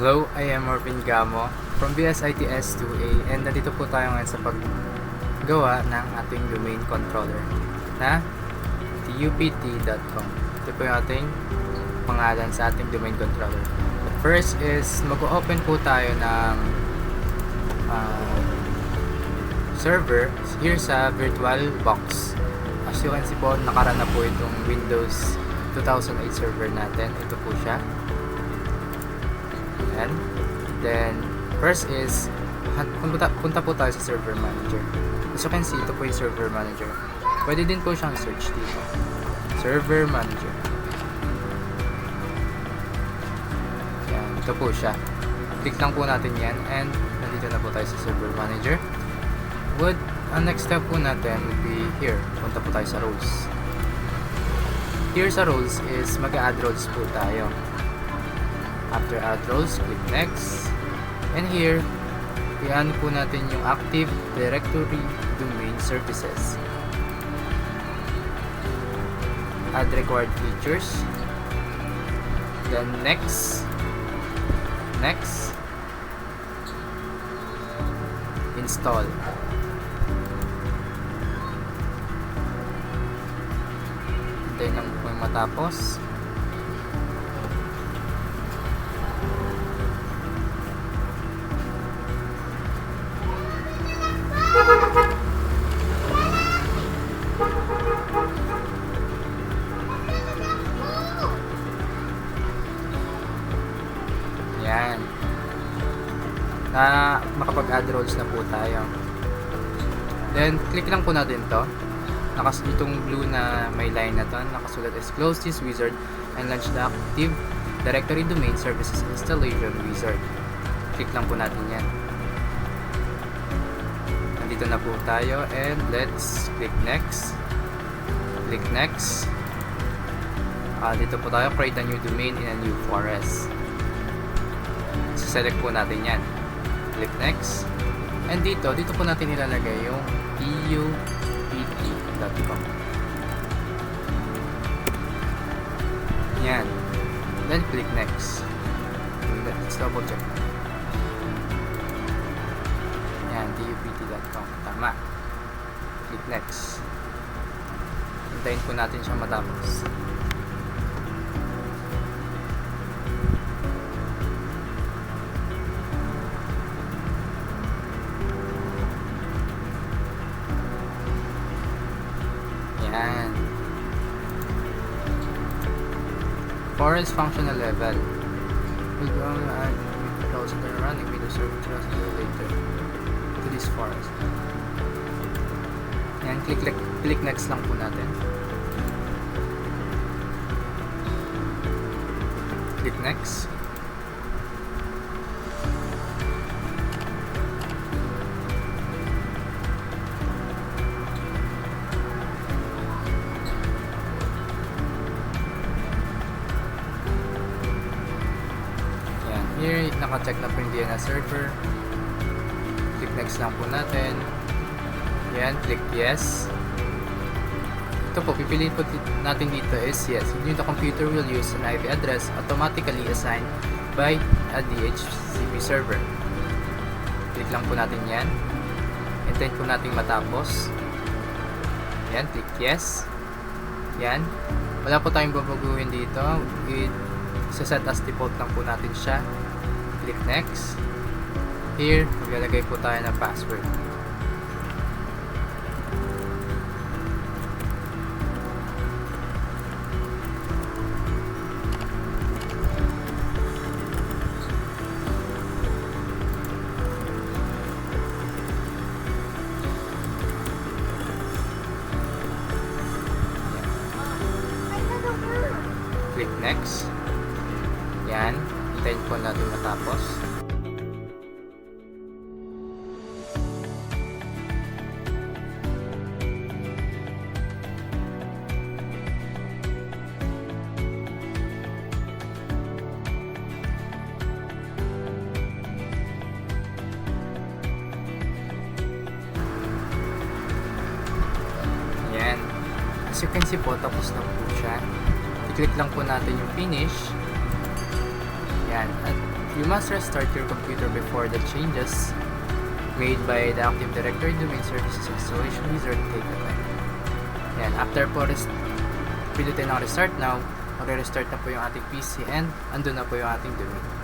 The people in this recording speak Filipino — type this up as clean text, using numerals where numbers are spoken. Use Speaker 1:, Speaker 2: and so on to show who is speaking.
Speaker 1: Hello, I am Marvin Gamo from BSITS 2A and nandito po tayo ngayon sa paggawa ng ating domain controller na tupt.com. Ito po yung ating pangalan sa ating domain controller. The first is mag-open po tayo ng server here sa VirtualBox. As you can see po, nakaraan na po itong Windows 2008 server natin. Ito po siya. Ayan. Then, first is punta po tayo sa server manager. As you can see, ito po yung server manager. Pwede din po siyang search dito. Server manager. Ayan, ito po siya. Click lang po natin yan and nandito na po tayo sa server manager. Ang next step po natin would be here. Punta po tayo sa roles. Here sa roles is mag-add roles po tayo. After add roles, click next. And here, i-ano po natin yung Active Directory Domain Services. Add required features. Then next. Next. Install. Hintayin lang po yung matapos. Yan. Makapag-add roles na po tayo. Then, click lang po natin to. Itong blue na may line na to, nakasulat is close this wizard and launch the Active Directory Domain Services Installation Wizard. Click lang po natin yan. Nandito na po tayo and let's click next. Click next. Dito po tayo, create a new domain in a new forest. Select po natin yan. Click next. And dito po natin ilalagay yung tupt.com. Yan. Then click next. Let's double check. Yan, tupt.com. Tama. Click next. Hintayin po natin siya matapos. Yan. Forest functional level. We'll go and browser running Windows server later to this forest. Yan, click next lang po natin. Click next. Here, naka-check na po yung DNS server. Click next lang po natin. Yan, click yes. Ito po, pipiliin po natin dito is yes. The computer will use an IP address automatically assigned by a DHCP server. Click lang po natin yan. Hintayin po natin matapos. Yan, click yes. Yan. Wala po tayong babaguhin dito. Set as default lang po natin siya. Click next. Here, maglalagay po tayo ng password. Click next. Yan. Hintayin po natin matapos. Yan. As you can see po, tapos na po siya. I-click lang po natin yung finish. Yan. At You must restart your computer before the changes made by the Active Directory Domain Services Installation Wizard take effect. Yan, after po pilutin ang restart now, magre-restart na po yung ating PC and andun na po yung ating domain.